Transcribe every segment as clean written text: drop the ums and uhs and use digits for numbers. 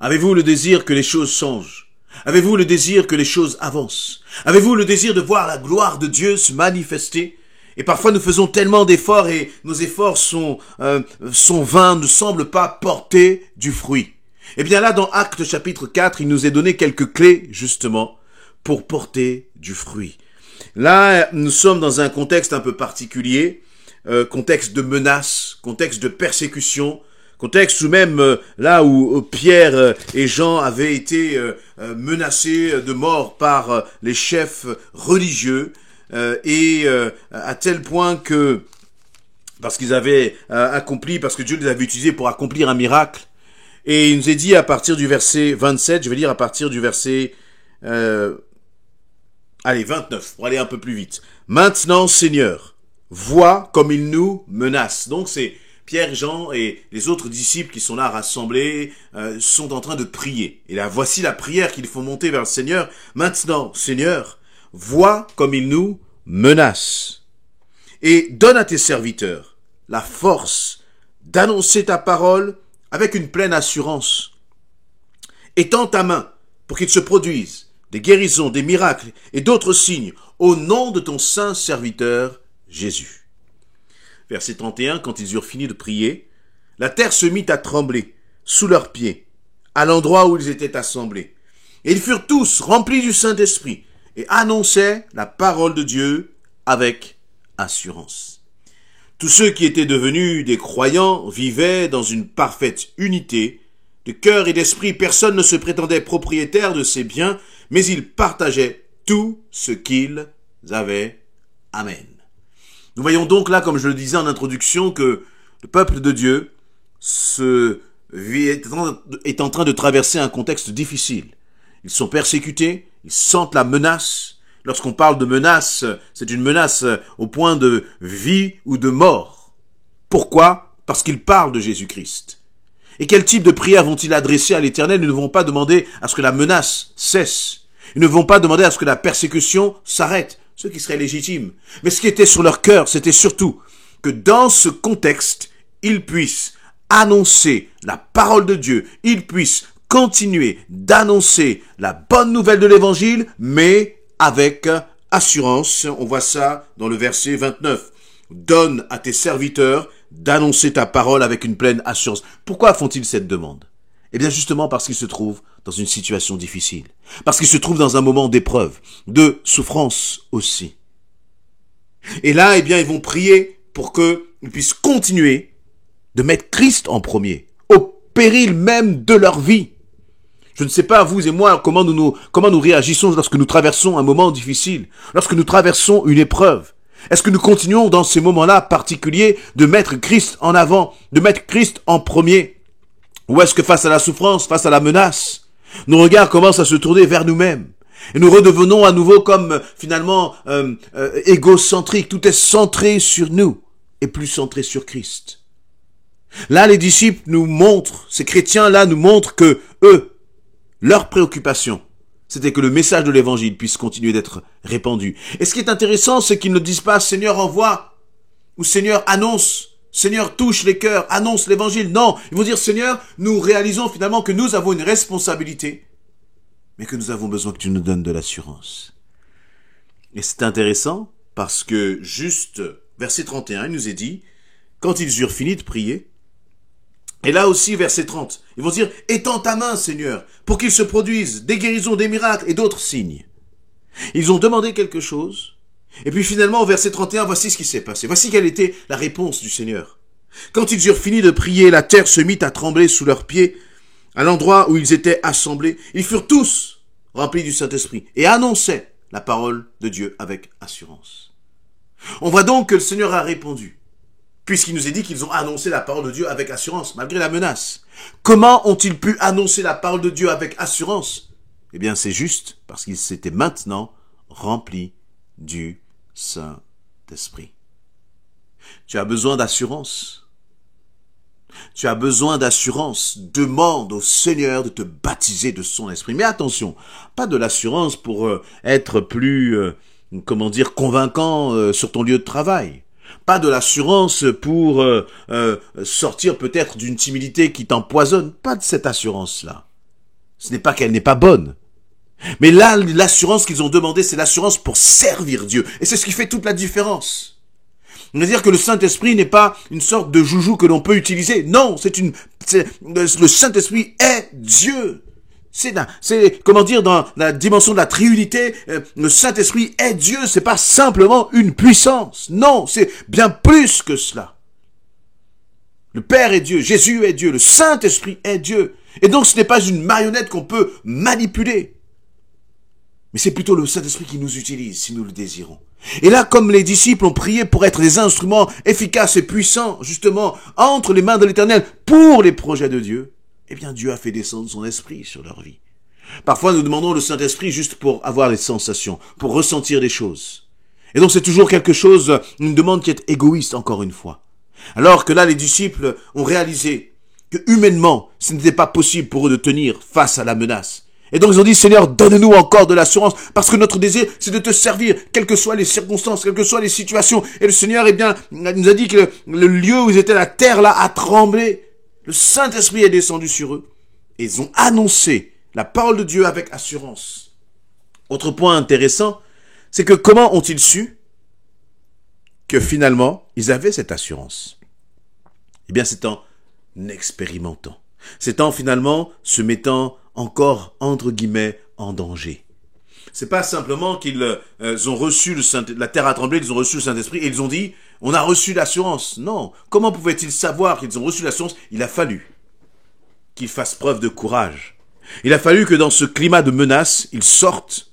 Avez-vous le désir que les choses changent? Avez-vous le désir que les choses avancent? Avez-vous le désir de voir la gloire de Dieu se manifester? Et parfois nous faisons tellement d'efforts et nos efforts sont vains, ne semblent pas porter du fruit. Eh bien là, dans Actes chapitre 4, il nous est donné quelques clés, justement, pour porter du fruit. Là, nous sommes dans un contexte un peu particulier, contexte de menace, contexte de persécution, contexte où même là où Pierre et Jean avaient été menacés de mort par les chefs religieux, à tel point que, parce qu'ils avaient parce que Dieu les avait utilisés pour accomplir un miracle, et il nous est dit à partir du verset 27, je vais lire à partir du verset 29, pour aller un peu plus vite. Maintenant, Seigneur, vois comme il nous menace. Donc c'est Pierre, Jean et les autres disciples qui sont là rassemblés sont en train de prier. Et là, voici la prière qu'ils font monter vers le Seigneur. Maintenant, Seigneur, vois comme il nous menace. Et donne à tes serviteurs la force d'annoncer ta parole avec une pleine assurance. Étends ta main pour qu'il se produise des guérisons, des miracles et d'autres signes au nom de ton saint serviteur Jésus. Verset 31, quand ils eurent fini de prier, la terre se mit à trembler sous leurs pieds, à l'endroit où ils étaient assemblés. Et ils furent tous remplis du Saint-Esprit et annonçaient la parole de Dieu avec assurance. Tous ceux qui étaient devenus des croyants vivaient dans une parfaite unité, de cœur et d'esprit. Personne ne se prétendait propriétaire de ses biens, mais ils partageaient tout ce qu'ils avaient. Amen. Nous voyons donc là, comme je le disais en introduction, que le peuple de Dieu est en train de traverser un contexte difficile. Ils sont persécutés, ils sentent la menace. Lorsqu'on parle de menace, c'est une menace au point de vie ou de mort. Pourquoi? Parce qu'ils parlent de Jésus-Christ. Et quel type de prière vont-ils adresser à l'Éternel? Ils ne vont pas demander à ce que la menace cesse. Ils ne vont pas demander à ce que la persécution s'arrête, ce qui serait légitime. Mais ce qui était sur leur cœur, c'était surtout que dans ce contexte, ils puissent annoncer la parole de Dieu, ils puissent continuer d'annoncer la bonne nouvelle de l'Évangile, mais avec assurance. On voit ça dans le verset 29. Donne à tes serviteurs d'annoncer ta parole avec une pleine assurance. Pourquoi font-ils cette demande? Eh bien justement parce qu'ils se trouvent dans une situation difficile. Parce qu'ils se trouvent dans un moment d'épreuve, de souffrance aussi. Et là, eh bien, ils vont prier pour qu'ils puissent continuer de mettre Christ en premier, au péril même de leur vie. Je ne sais pas, vous et moi, comment nous réagissons lorsque nous traversons un moment difficile, lorsque nous traversons une épreuve. Est-ce que nous continuons dans ces moments-là particuliers de mettre Christ en avant, de mettre Christ en premier? Ou est-ce que face à la souffrance, face à la menace, nos regards commencent à se tourner vers nous-mêmes et nous redevenons à nouveau comme finalement égocentriques? Tout est centré sur nous et plus centré sur Christ. Là, les disciples nous montrent, ces chrétiens-là nous montrent que eux, leur préoccupation, c'était que le message de l'évangile puisse continuer d'être répandu. Et ce qui est intéressant, c'est qu'ils ne disent pas « Seigneur, envoie » ou « Seigneur, annonce », « Seigneur, touche les cœurs, annonce l'évangile ». Non, ils vont dire « Seigneur, nous réalisons finalement que nous avons une responsabilité, mais que nous avons besoin que tu nous donnes de l'assurance. » Et c'est intéressant parce que juste, verset 31, il nous est dit « Quand ils eurent fini de prier », et là aussi, verset 30, ils vont dire « Étends ta main, Seigneur, pour qu'il se produise des guérisons, des miracles et d'autres signes. » Ils ont demandé quelque chose, et puis finalement, au verset 31, voici ce qui s'est passé. Voici quelle était la réponse du Seigneur. Quand ils eurent fini de prier, la terre se mit à trembler sous leurs pieds, à l'endroit où ils étaient assemblés. Ils furent tous remplis du Saint-Esprit et annonçaient la parole de Dieu avec assurance. On voit donc que le Seigneur a répondu, puisqu'il nous est dit qu'ils ont annoncé la parole de Dieu avec assurance, malgré la menace. Comment ont-ils pu annoncer la parole de Dieu avec assurance? Eh bien, c'est juste parce qu'ils s'étaient maintenant remplis du Saint-Esprit. Tu as besoin d'assurance. Tu as besoin d'assurance. Demande au Seigneur de te baptiser de son esprit. Mais attention, pas de l'assurance pour être plus, convaincant sur ton lieu de travail. Pas de l'assurance pour sortir peut-être d'une timidité qui t'empoisonne. Pas de cette assurance-là. Ce n'est pas qu'elle n'est pas bonne. Mais là, l'assurance qu'ils ont demandé, c'est l'assurance pour servir Dieu. Et c'est ce qui fait toute la différence. On veut dire que le Saint-Esprit n'est pas une sorte de joujou que l'on peut utiliser. Non, le Saint-Esprit est Dieu. Comment dire, dans la dimension de la triunité, le Saint-Esprit est Dieu, c'est pas simplement une puissance. Non, c'est bien plus que cela. Le Père est Dieu, Jésus est Dieu, le Saint-Esprit est Dieu. Et donc ce n'est pas une marionnette qu'on peut manipuler. Mais c'est plutôt le Saint-Esprit qui nous utilise si nous le désirons. Et là, comme les disciples ont prié pour être des instruments efficaces et puissants, justement, entre les mains de l'Éternel pour les projets de Dieu, eh bien Dieu a fait descendre son esprit sur leur vie. Parfois, nous demandons le Saint-Esprit juste pour avoir les sensations, pour ressentir des choses. Et donc c'est toujours quelque chose, une demande qui est égoïste, encore une fois. Alors que là, les disciples ont réalisé que humainement, ce n'était pas possible pour eux de tenir face à la menace. Et donc ils ont dit, Seigneur, donne-nous encore de l'assurance, parce que notre désir, c'est de te servir, quelles que soient les circonstances, quelles que soient les situations. Et le Seigneur, eh bien, nous a dit que le lieu où ils étaient, la terre là, a tremblé. Le Saint-Esprit est descendu sur eux. Et ils ont annoncé la parole de Dieu avec assurance. Autre point intéressant, c'est que comment ont-ils su que finalement, ils avaient cette assurance? Eh bien, c'est en expérimentant. C'est en finalement se mettant encore, entre guillemets, en danger. C'est pas simplement qu'ils ont reçu la terre a tremblé, ils ont reçu le Saint-Esprit et ils ont dit, on a reçu l'assurance. Non. Comment pouvaient-ils savoir qu'ils ont reçu l'assurance? Il a fallu qu'ils fassent preuve de courage. Il a fallu que dans ce climat de menace, ils sortent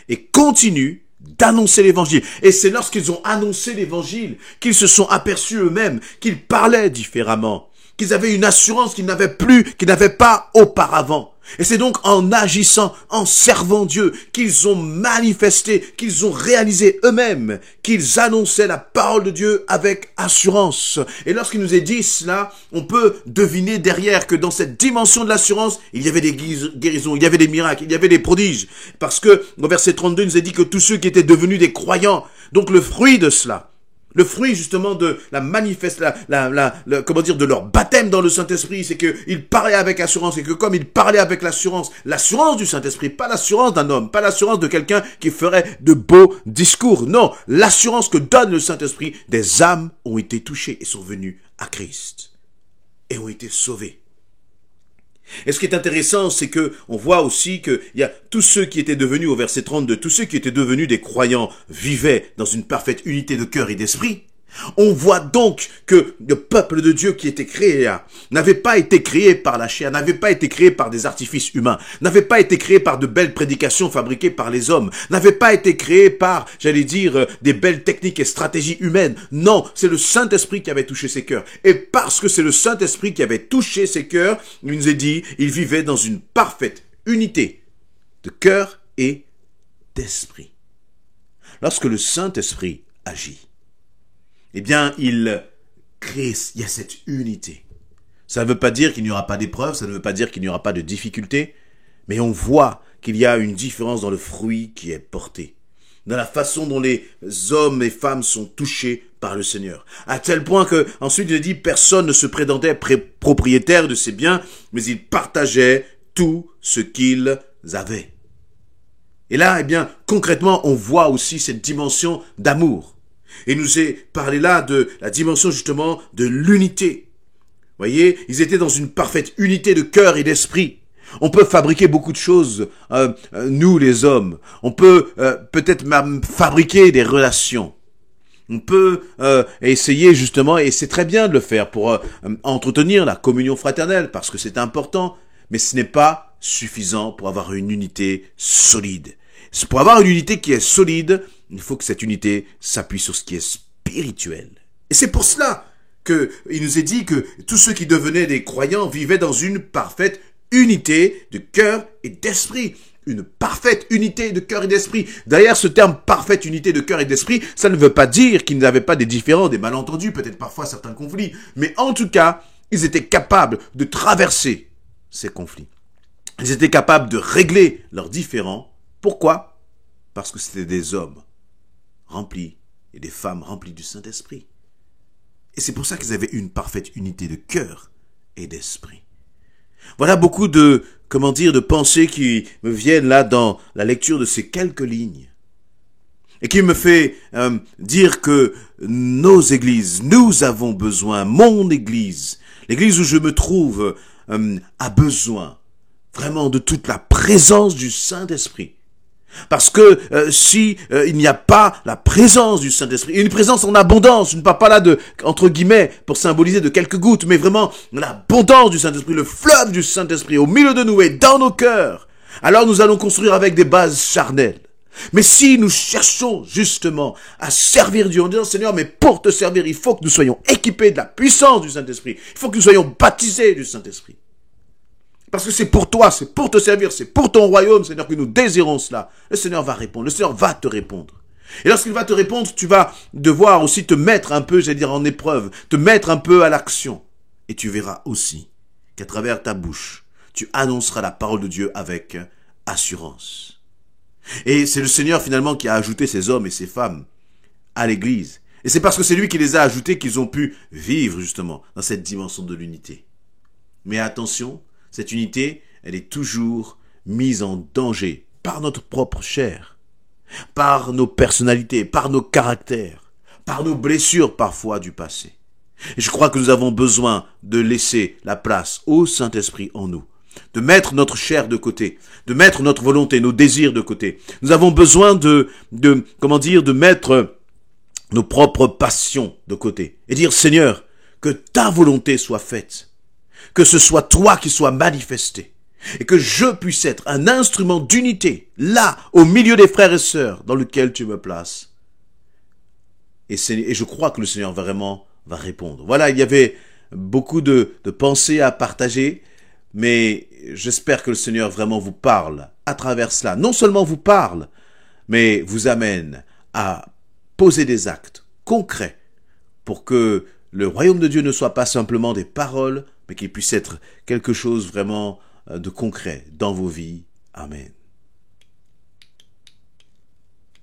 et continuent d'annoncer l'évangile. Et c'est lorsqu'ils ont annoncé l'évangile qu'ils se sont aperçus eux-mêmes qu'ils parlaient différemment, qu'ils avaient une assurance qu'ils n'avaient pas auparavant. Et c'est donc en agissant, en servant Dieu, qu'ils ont manifesté, qu'ils ont réalisé eux-mêmes, qu'ils annonçaient la parole de Dieu avec assurance. Et lorsqu'il nous est dit cela, on peut deviner derrière que dans cette dimension de l'assurance, il y avait des guérisons, il y avait des miracles, il y avait des prodiges. Parce que, au verset 32, il nous est dit que tous ceux qui étaient devenus des croyants, donc le fruit de cela, le fruit justement de la de leur baptême dans le Saint-Esprit, c'est qu'ils parlaient avec assurance et que comme ils parlaient avec l'assurance du Saint-Esprit, pas l'assurance d'un homme, pas l'assurance de quelqu'un qui ferait de beaux discours. Non, l'assurance que donne le Saint-Esprit, des âmes ont été touchées et sont venues à Christ et ont été sauvées. Et ce qui est intéressant, c'est que on voit aussi qu'il y a tous ceux qui étaient devenus, au verset 32, tous ceux qui étaient devenus des croyants vivaient dans une parfaite unité de cœur et d'esprit. On voit donc que le peuple de Dieu qui était créé n'avait pas été créé par la chair, n'avait pas été créé par des artifices humains, n'avait pas été créé par de belles prédications fabriquées par les hommes, n'avait pas été créé par, des belles techniques et stratégies humaines. Non, c'est le Saint-Esprit qui avait touché ses cœurs. Et parce que c'est le Saint-Esprit qui avait touché ses cœurs, il nous est dit, il vivait dans une parfaite unité de cœur et d'esprit. Lorsque le Saint-Esprit agit, eh bien, il y a cette unité. Ça ne veut pas dire qu'il n'y aura pas d'épreuves, ça ne veut pas dire qu'il n'y aura pas de difficultés, mais on voit qu'il y a une différence dans le fruit qui est porté, dans la façon dont les hommes et femmes sont touchés par le Seigneur. À tel point que, ensuite il dit, personne ne se prétendait propriétaire de ses biens, mais ils partageaient tout ce qu'ils avaient. Et là, eh bien, concrètement, on voit aussi cette dimension d'amour. Et nous est parlé là de la dimension justement de l'unité. Voyez, ils étaient dans une parfaite unité de cœur et d'esprit. On peut fabriquer beaucoup de choses, nous les hommes. On peut peut-être même fabriquer des relations. On peut essayer justement, et c'est très bien de le faire pour entretenir la communion fraternelle, parce que c'est important, mais ce n'est pas suffisant pour avoir une unité solide. Pour avoir une unité qui est solide, il faut que cette unité s'appuie sur ce qui est spirituel. Et c'est pour cela qu'il nous est dit que tous ceux qui devenaient des croyants vivaient dans une parfaite unité de cœur et d'esprit. Une parfaite unité de cœur et d'esprit. D'ailleurs, ce terme parfaite unité de cœur et d'esprit, ça ne veut pas dire qu'ils n'avaient pas des différends, des malentendus, peut-être parfois certains conflits. Mais en tout cas, ils étaient capables de traverser ces conflits. Ils étaient capables de régler leurs différends. Pourquoi? Parce que c'était des hommes remplis et des femmes remplies du Saint-Esprit. Et c'est pour ça qu'ils avaient une parfaite unité de cœur et d'esprit. Voilà beaucoup de de pensées qui me viennent là dans la lecture de ces quelques lignes. Et qui me fait dire que nos églises, nous avons besoin, mon église, l'église où je me trouve, a besoin vraiment de toute la présence du Saint-Esprit. Parce que si il n'y a pas la présence du Saint-Esprit, une présence en abondance, je ne parle pas là de, entre guillemets, pour symboliser de quelques gouttes, mais vraiment l'abondance du Saint-Esprit, le fleuve du Saint-Esprit au milieu de nous et dans nos cœurs, alors nous allons construire avec des bases charnelles. Mais si nous cherchons justement à servir Dieu en disant Seigneur, mais pour te servir, il faut que nous soyons équipés de la puissance du Saint-Esprit, il faut que nous soyons baptisés du Saint-Esprit. Parce que c'est pour toi, c'est pour te servir, c'est pour ton royaume, Seigneur, que nous désirons cela. Le Seigneur va répondre, le Seigneur va te répondre. Et lorsqu'il va te répondre, tu vas devoir aussi te mettre un peu, en épreuve, te mettre un peu à l'action. Et tu verras aussi qu'à travers ta bouche, tu annonceras la parole de Dieu avec assurance. Et c'est le Seigneur finalement qui a ajouté ces hommes et ces femmes à l'église. Et c'est parce que c'est lui qui les a ajoutés qu'ils ont pu vivre justement dans cette dimension de l'unité. Mais attention, cette unité, elle est toujours mise en danger par notre propre chair, par nos personnalités, par nos caractères, par nos blessures parfois du passé. Et je crois que nous avons besoin de laisser la place au Saint-Esprit en nous, de mettre notre chair de côté, de mettre notre volonté, nos désirs de côté. Nous avons besoin de mettre nos propres passions de côté et dire Seigneur, que ta volonté soit faite. Que ce soit toi qui sois manifesté et que je puisse être un instrument d'unité, là, au milieu des frères et sœurs dans lequel tu me places. Et je crois que le Seigneur vraiment va répondre. Voilà, il y avait beaucoup de pensées à partager, mais j'espère que le Seigneur vraiment vous parle à travers cela. Non seulement vous parle, mais vous amène à poser des actes concrets pour que le royaume de Dieu ne soit pas simplement des paroles, mais qu'il puisse être quelque chose vraiment de concret dans vos vies. Amen.